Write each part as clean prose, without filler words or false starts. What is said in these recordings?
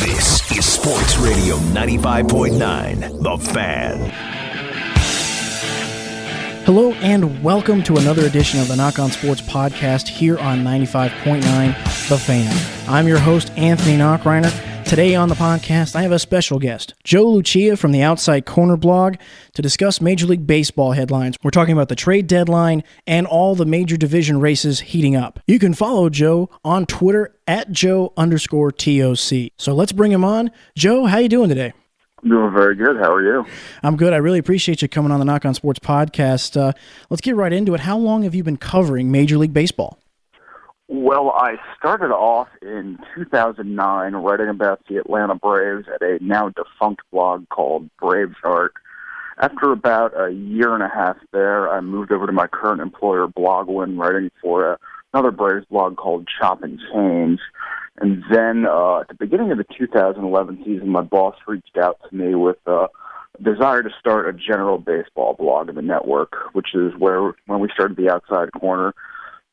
This is Sports Radio 95.9, The Fan. Hello and welcome to another edition of the Nach on Sports podcast here on 95.9 The Fan. I'm your host, Anthony Nachreiner. Today on the podcast, I have a special guest, Joe Lucia from the Outside Corner blog, to discuss Major League Baseball headlines. We're talking about the trade deadline and all the major division races heating up. You can follow Joe on Twitter at Joe_TOC. So let's bring him on. Joe, how you doing today? I'm doing very good. How are you? I'm good. I really appreciate you coming on the Nach on Sports podcast. Let's get right into it. How long have you been covering Major League Baseball? Well, I started off in 2009 writing about the Atlanta Braves at a now defunct blog called Bravechart. After about a year and a half there, I moved over to my current employer, Blogwin, writing for another Braves blog called Chop and Change. And then at the beginning of the 2011 season, my boss reached out to me with a desire to start a general baseball blog in the network, which is when we started the Outside Corner.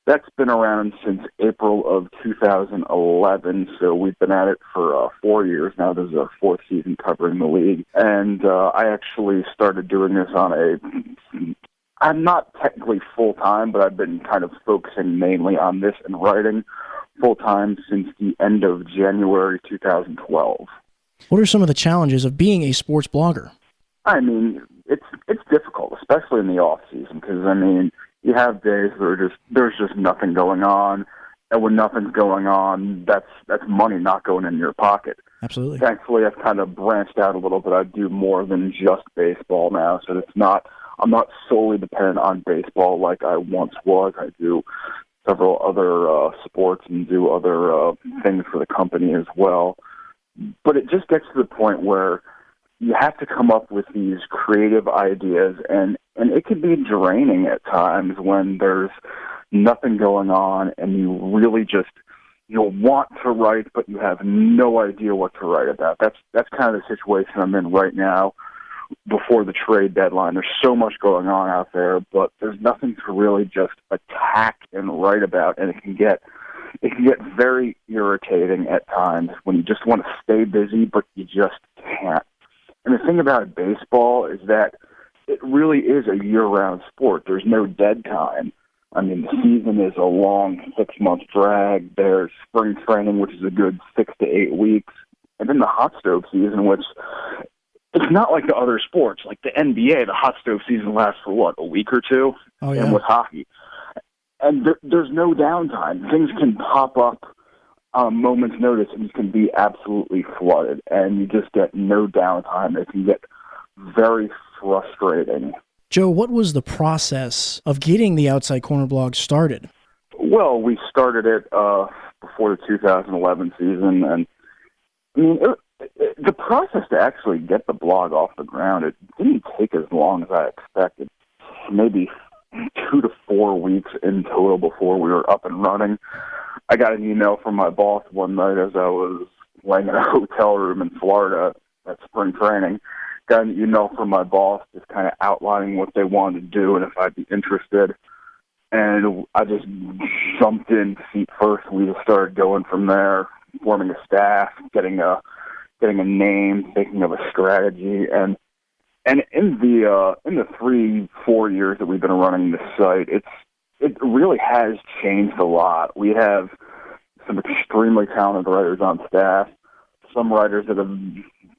That's been around since April of 2011, so we've been at it for 4 years now. This is our fourth season covering the league. And I actually started doing this I'm not technically full-time, but I've been kind of focusing mainly on this and writing full-time since the end of January 2012. What are some of the challenges of being a sports blogger? I mean, it's difficult, especially in the off-season, because, you have days where there's just nothing going on, and when nothing's going on, that's money not going in your pocket. Absolutely. Thankfully, I've kind of branched out a little bit. I do more than just baseball now, so I'm not solely dependent on baseball like I once was. I do several other sports and do other things for the company as well. But it just gets to the point where you have to come up with these creative ideas, and it can be draining at times when there's nothing going on and you really want to write, but you have no idea what to write about. That's kind of the situation I'm in right now before the trade deadline. There's so much going on out there, but there's nothing to really just attack and write about, and it can get very irritating at times when you just want to stay busy, but you just can't. And the thing about baseball is that it really is a year-round sport. There's no dead time. The season is a long 6-month drag. There's spring training, which is a good 6 to 8 weeks. And then the hot stove season, which it's not like the other sports. Like the NBA, the hot stove season lasts for, a week or two? Oh, yeah. And with hockey. And there's no downtime. Things can pop up on a moment's notice, and you can be absolutely flooded, and you just get no downtime. It can get very frustrating. Joe, what was the process of getting the Outside Corner blog started? Well, we started it before the 2011 season, and the process to actually get the blog off the ground, it didn't take as long as I expected. Maybe 2 to 4 weeks in total before we were up and running. I got an email from my boss one night as I was laying in a hotel room in Florida at spring training. Got an email from my boss just kind of outlining what they wanted to do and if I'd be interested. And I just jumped in feet first. We just started going from there, forming a staff, getting a name, thinking of a strategy, and in the 3-4 years that we've been running this site, it really has changed a lot. We have some extremely talented writers on staff. Some writers that have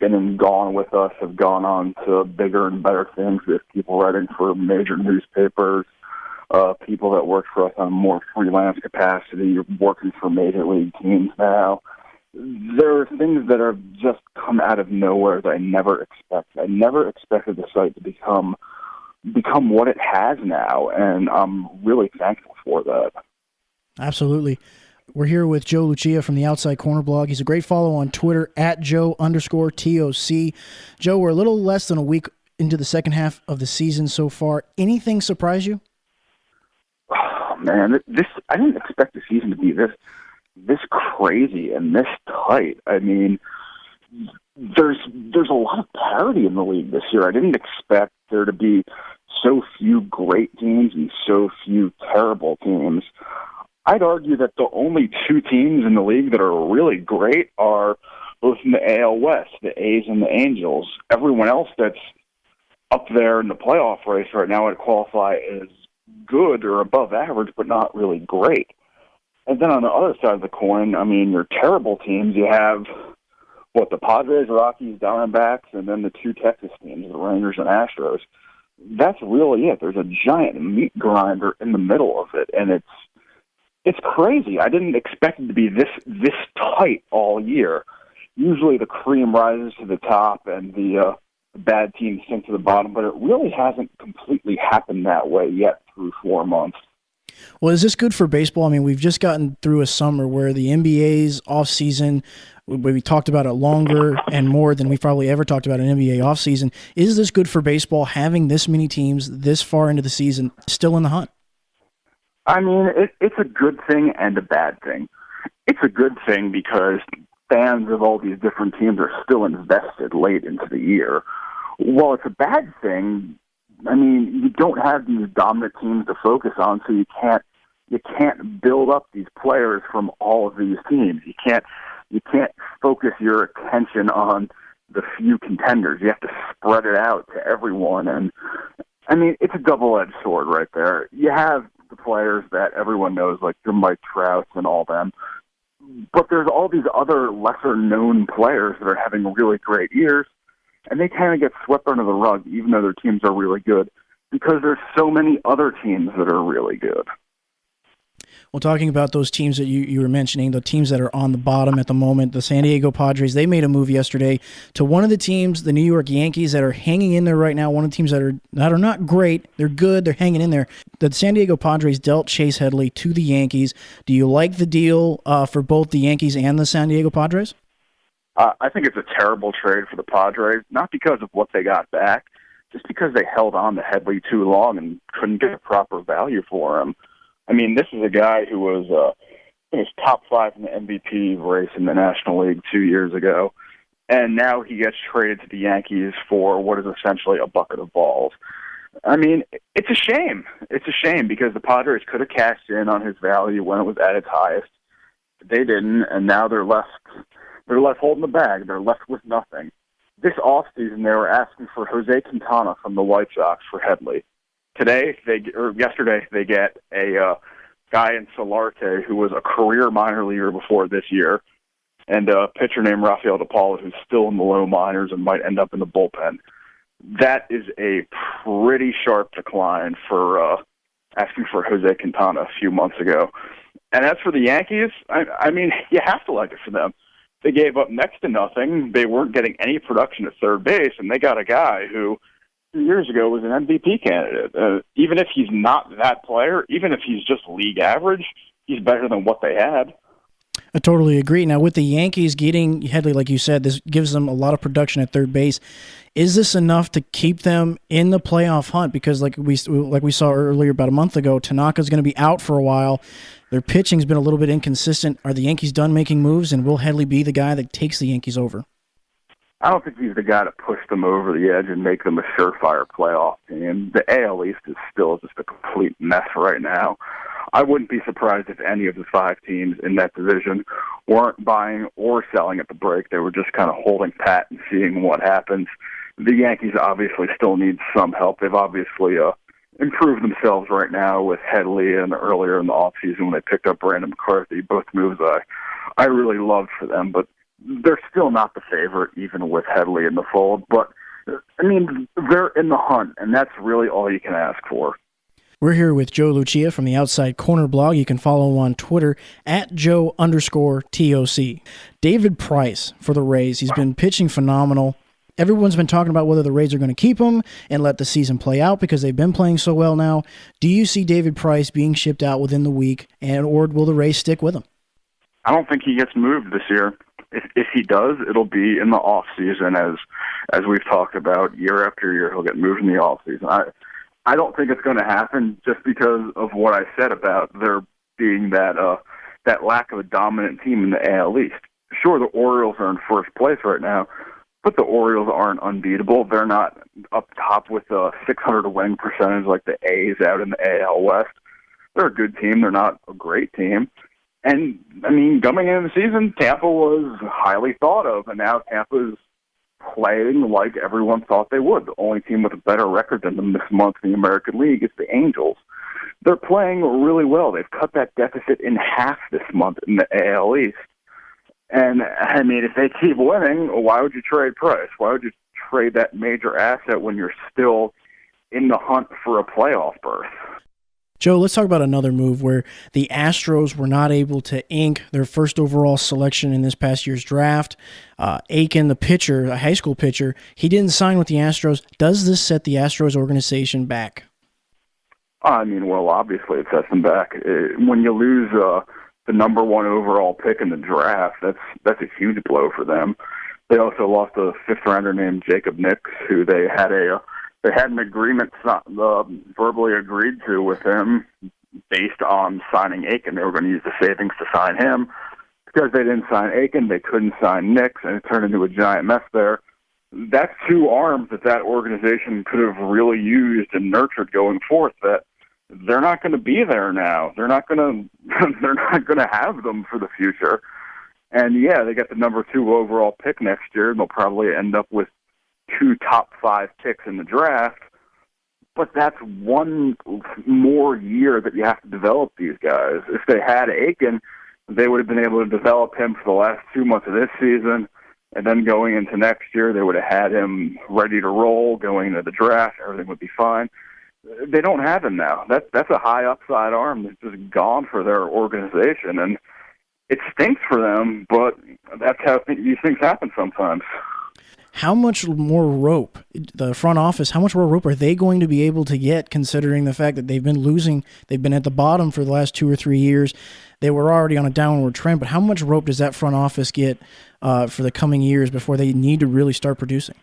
been and gone with us have gone on to bigger and better things. We have people writing for major newspapers, people that work for us on a more freelance capacity, working for major league teams now. There are things that have just come out of nowhere that I never expected. I never expected the site to become what it has now, and I'm really thankful for that. Absolutely. We're here with Joe Lucia from the Outside Corner blog. He's a great follow on Twitter at Joe_TOC. Joe, we're a little less than a week into the second half of the season so far. Anything surprise you? Oh, man, I didn't expect the season to be this crazy and this tight. There's a lot of parity in the league this year. I didn't expect there to be so few great teams and so few terrible teams. I'd argue that the only two teams in the league that are really great are both in the AL West, the A's and the Angels. Everyone else that's up there in the playoff race right now would qualify as good or above average, but not really great. And then on the other side of the coin, I mean, your terrible teams, you have, the Padres, Rockies, Diamondbacks, and then the two Texas teams, the Rangers and Astros. That's really it. There's a giant meat grinder in the middle of it, and it's crazy. I didn't expect it to be this tight all year. Usually the cream rises to the top and the bad teams sink to the bottom, but it really hasn't completely happened that way yet through 4 months. Well, is this good for baseball? I mean, we've just gotten through a summer where the NBA's offseason, we talked about it longer and more than we've probably ever talked about an NBA offseason. Is this good for baseball, having this many teams this far into the season still in the hunt? I mean, it's a good thing and a bad thing. It's a good thing because fans of all these different teams are still invested late into the year. Well, it's a bad thing. I mean, you don't have these dominant teams to focus on, so you can't build up these players from all of these teams. You can't focus your attention on the few contenders. You have to spread it out to everyone, and I mean, it's a double-edged sword right there. You have the players that everyone knows, like your Mike Trouts and all them, but there's all these other lesser-known players that are having really great years, and they kind of get swept under the rug, even though their teams are really good, because there's so many other teams that are really good. Well, talking about those teams that you were mentioning, the teams that are on the bottom at the moment, the San Diego Padres, they made a move yesterday to one of the teams, the New York Yankees, that are hanging in there right now, one of the teams that are not great. They're good. They're hanging in there. The San Diego Padres dealt Chase Headley to the Yankees. Do you like the deal for both the Yankees and the San Diego Padres? I think it's a terrible trade for the Padres, not because of what they got back, just because they held on to Headley too long and couldn't get a proper value for him. I mean, this is a guy who was top 5 in the MVP race in the National League 2 years ago, and now he gets traded to the Yankees for what is essentially a bucket of balls. I mean, it's a shame. It's a shame because the Padres could have cashed in on his value when it was at its highest. They didn't, and now they're left holding the bag. They're left with nothing. This offseason, they were asking for Jose Quintana from the White Sox for Headley. Yesterday, they get a guy in Solarte who was a career minor leaguer before this year, and a pitcher named Rafael DePaula who's still in the low minors and might end up in the bullpen. That is a pretty sharp decline for asking for Jose Quintana a few months ago. And as for the Yankees, I mean, you have to like it for them. They gave up next to nothing. They weren't getting any production at third base, and they got a guy who 2 years ago was an MVP candidate. Even if he's not that player, even if he's just league average, he's better than what they had. I totally agree. Now, with the Yankees getting Headley, like you said, this gives them a lot of production at third base. Is this enough to keep them in the playoff hunt? Because like we saw earlier about a month ago, Tanaka's going to be out for a while. Their pitching's been a little bit inconsistent. Are the Yankees done making moves, and will Headley be the guy that takes the Yankees over? I don't think he's the guy to push them over the edge and make them a surefire playoff team. The AL East is still just a complete mess right now. I wouldn't be surprised if any of the 5 teams in that division weren't buying or selling at the break. They were just kind of holding pat and seeing what happens. The Yankees obviously still need some help. They've obviously improved themselves right now with Headley and earlier in the offseason when they picked up Brandon McCarthy, both moves I really loved for them, but they're still not the favorite, even with Headley in the fold. But, I mean, they're in the hunt, and that's really all you can ask for. We're here with Joe Lucia from the Outside Corner blog. You can follow him on Twitter at Joe_TOC. David Price for the Rays. He's been pitching phenomenal. Everyone's been talking about whether the Rays are going to keep him and let the season play out because they've been playing so well now. Do you see David Price being shipped out within the week, or will the Rays stick with him? I don't think he gets moved this year. If he does, it'll be in the off season, as we've talked about year after year. He'll get moved in the off season. I don't think it's going to happen just because of what I said about there being that lack of a dominant team in the AL East. Sure, the Orioles are in first place right now, but the Orioles aren't unbeatable. They're not up top with a 600 win percentage like the A's out in the AL West. They're a good team. They're not a great team. And, I mean, coming into the season, Tampa was highly thought of, and now Tampa's playing like everyone thought they would. The only team with a better record than them this month in the American League is the Angels. They're playing really well. They've cut that deficit in half this month in the AL East. And, I mean, if they keep winning, why would you trade Price? Why would you trade that major asset when you're still in the hunt for a playoff berth? Joe, let's talk about another move where the Astros were not able to ink their first overall selection in this past year's draft. Aiken, the pitcher, a high school pitcher, he didn't sign with the Astros. Does this set the Astros organization back? I mean, well, obviously it sets them back. When you lose the number one overall pick in the draft, that's a huge blow for them. They also lost a fifth-rounder named Jacob Nix, who they had an agreement verbally agreed to with him based on signing Aiken. They were going to use the savings to sign him. Because they didn't sign Aiken, they couldn't sign Nix, and it turned into a giant mess there. That's two arms that organization could have really used and nurtured going forth. That they're not going to be there now. They're not going to have them for the future. And yeah, they got the number 2 overall pick next year, and they'll probably end up with 2 top 5 picks in the draft, but that's one more year that you have to develop these guys. If they had Aiken, they would have been able to develop him for the last 2 months of this season, and then going into next year, they would have had him ready to roll going into the draft. Everything would be fine. They don't have him now. That's a high upside arm that's just gone for their organization, and it stinks for them, but that's how these things happen sometimes. How much more rope, the front office, how much more rope are they going to be able to get, considering the fact that they've been losing, they've been at the bottom for the last 2 or 3 years. They were already on a downward trend, but how much rope does that front office get for the coming years before they need to really start producing?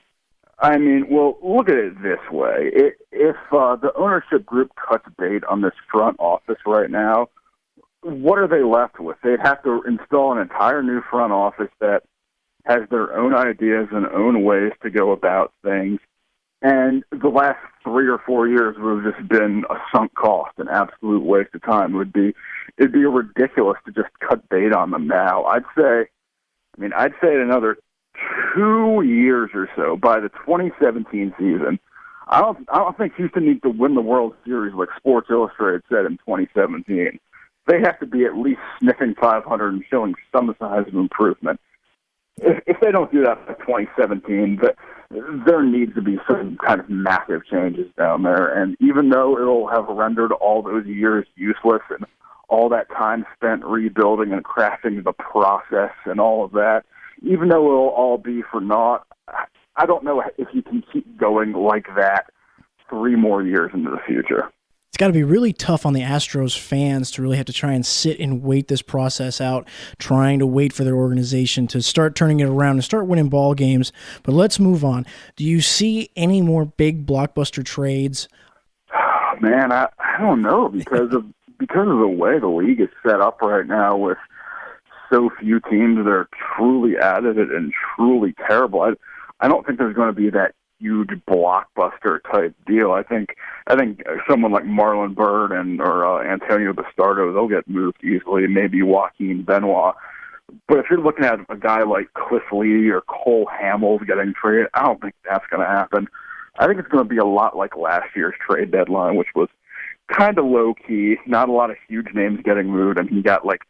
I mean, well, look at it this way. If the ownership group cuts bait on this front office right now, what are they left with? They'd have to install an entire new front office that has their own ideas and own ways to go about things. And the last 3 or 4 years would have just been a sunk cost, an absolute waste of time. It'd be ridiculous to just cut bait on them now. I'd say another 2 years or so, by the 2017 season, I don't think Houston needs to win the World Series like Sports Illustrated said in 2017. They have to be at least sniffing 500 and showing some size of improvement. If they don't do that by 2017, there needs to be some kind of massive changes down there. And even though it'll have rendered all those years useless and all that time spent rebuilding and crafting the process and all of that, even though it'll all be for naught, I don't know if you can keep going like that 3 more years into the future. It's got to be really tough on the Astros fans to really have to try and sit and wait this process out, trying to wait for their organization to start turning it around and start winning ball games. But let's move on. Do you see any more big blockbuster trades? Man, I don't know because of the way the league is set up right now with so few teams that are truly out of it and truly terrible. I don't think there's going to be that huge blockbuster type deal. I think someone like Marlon Byrd or Antonio Bastardo, they'll get moved easily. Maybe Joaquin Benoit. But if you're looking at a guy like Cliff Lee or Cole Hamels getting traded, I don't think that's going to happen. I think it's going to be a lot like last year's trade deadline, which was kind of low key. Not a lot of huge names getting moved, and you got like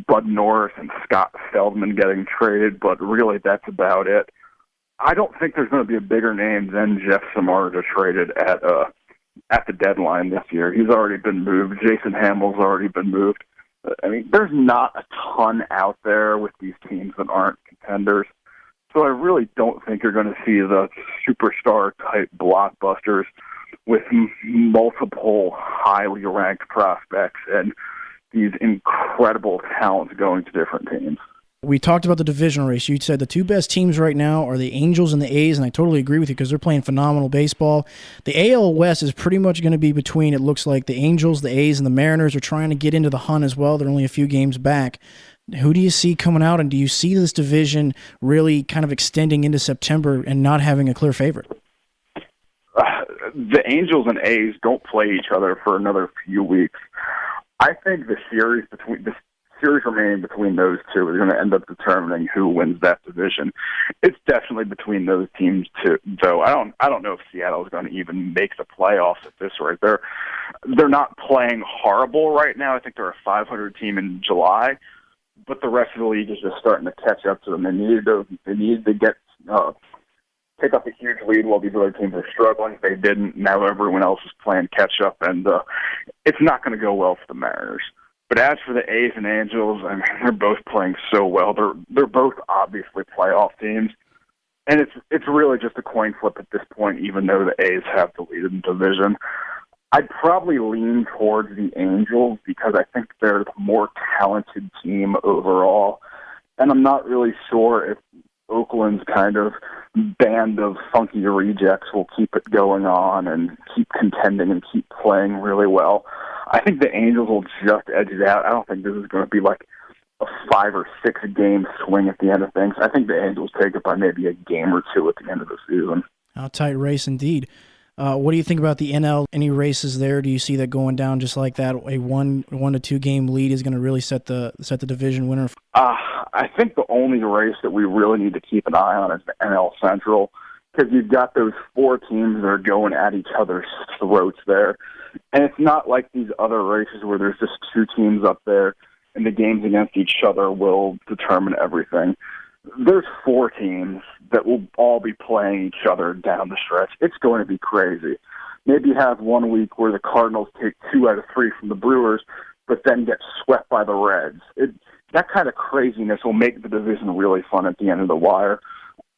Bud Norris and Scott Feldman getting traded, but really that's about it. I don't think there's going to be a bigger name than Jeff Samardzija traded at the deadline this year. He's already been moved. Jason Hamels already been moved. I mean, there's not a ton out there with these teams that aren't contenders. So I really don't think you're going to see the superstar-type blockbusters with multiple highly ranked prospects and these incredible talents going to different teams. We talked about the divisional race. You said the 2 best teams right now are the Angels and the A's, and I totally agree with you because they're playing phenomenal baseball. The AL West is pretty much going to be between, it looks like, the Angels, the A's, and the Mariners are trying to get into the hunt as well. They're only a few games back. Who do you see coming out, and do you see this division really kind of extending into September and not having a clear favorite? The Angels and A's don't play each other for another few weeks. I think the series remaining between those two is going to end up determining who wins that division. It's definitely between those teams too, though. I don't know if Seattle is going to even make the playoffs at this rate. They're not playing horrible right now. I think they're a 500 team in July, but the rest of the league is just starting to catch up to them. They needed to get pick up a huge lead while these other teams are struggling. They didn't. Now everyone else is playing catch up, and it's not going to go well for the Mariners. But as for the A's and Angels, I mean, they're both playing so well. They're both obviously playoff teams, and it's really just a coin flip at this point. Even though the A's have the lead in the division, I'd probably lean towards the Angels because I think they're the more talented team overall, and I'm not really sure if Oakland's kind of band of funky rejects will keep it going on and keep contending and keep playing really well. I think the Angels will just edge it out. I don't think this is going to be like a 5 or 6 game swing at the end of things. I think the Angels take it by maybe a game or two at the end of the season. A tight race indeed. What do you think about the NL? Any races there? Do you see that going down just like that? A 1 to 2 game lead is going to really set the division winner. I think the only race that we really need to keep an eye on is the NL Central, because you've got those 4 teams that are going at each other's throats there. And it's not like these other races where there's just 2 teams up there and the games against each other will determine everything. There's 4 teams that will all be playing each other down the stretch. It's going to be crazy. Maybe you have one week where the Cardinals take 2 out of 3 from the Brewers, but then get swept by the Reds. That kind of craziness will make the division really fun at the end of the wire.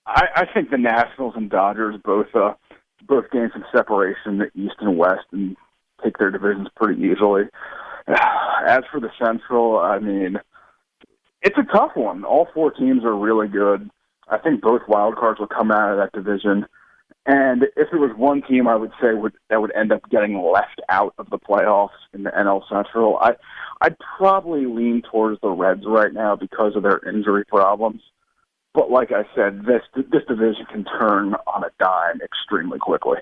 I think the Nationals and Dodgers both gain some separation in the East and West and take their divisions pretty easily. As for the Central, I mean, it's a tough one. All 4 teams are really good. I think both wild cards will come out of that division. And if there was one team I would say that would end up getting left out of the playoffs in the NL Central, I'd probably lean towards the Reds right now because of their injury problems. But like I said, this division can turn on a dime extremely quickly.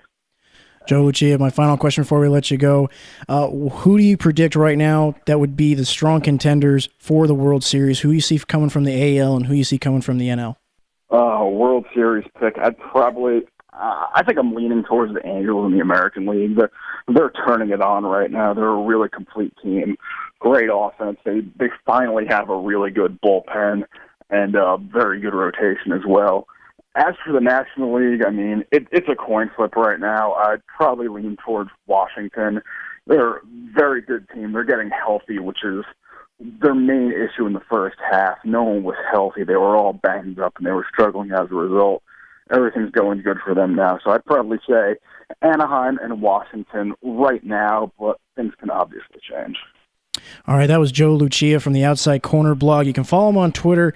Joe Lucia, my final question before we let you go. Who do you predict right now that would be the strong contenders for the World Series? Who you see coming from the AL and who you see coming from the NL? World Series pick, I think I'm leaning towards the Angels in the American League. They're turning it on right now. They're a really complete team. Great offense. They finally have a really good bullpen and a very good rotation as well. As for the National League, I mean, it's a coin flip right now. I'd probably lean towards Washington. They're a very good team. They're getting healthy, which is their main issue in the first half. No one was healthy. They were all banged up, and they were struggling as a result. Everything's going good for them now. So I'd probably say Anaheim and Washington right now, but things can obviously change. All right, that was Joe Lucia from the Outside Corner blog. You can follow him on Twitter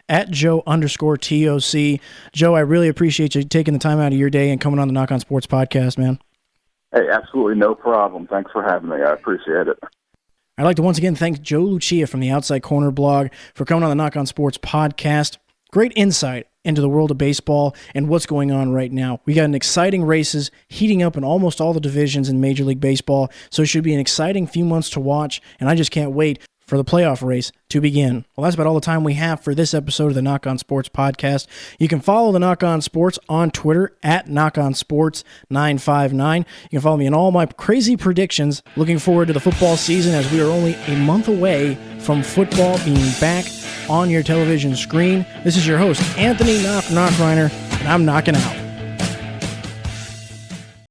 at Joe_TOC. Joe, I really appreciate you taking the time out of your day and coming on the Knock on Sports podcast, man. Hey, absolutely no problem. Thanks for having me. I appreciate it. I'd like to once again thank Joe Lucia from the Outside Corner blog for coming on the Knock on Sports podcast. Great insight into the world of baseball and what's going on right now. We got an exciting races heating up in almost all the divisions in Major League Baseball, so it should be an exciting few months to watch, and I just can't wait for the playoff race to begin. Well, that's about all the time we have for this episode of the Knock on Sports podcast. You can follow the Knock on Sports on Twitter at KnockOnSports959. You can follow me in all my crazy predictions. Looking forward to the football season as we are only a month away from football being back on your television screen. This is your host, Anthony Nach Reiner, and I'm knocking out.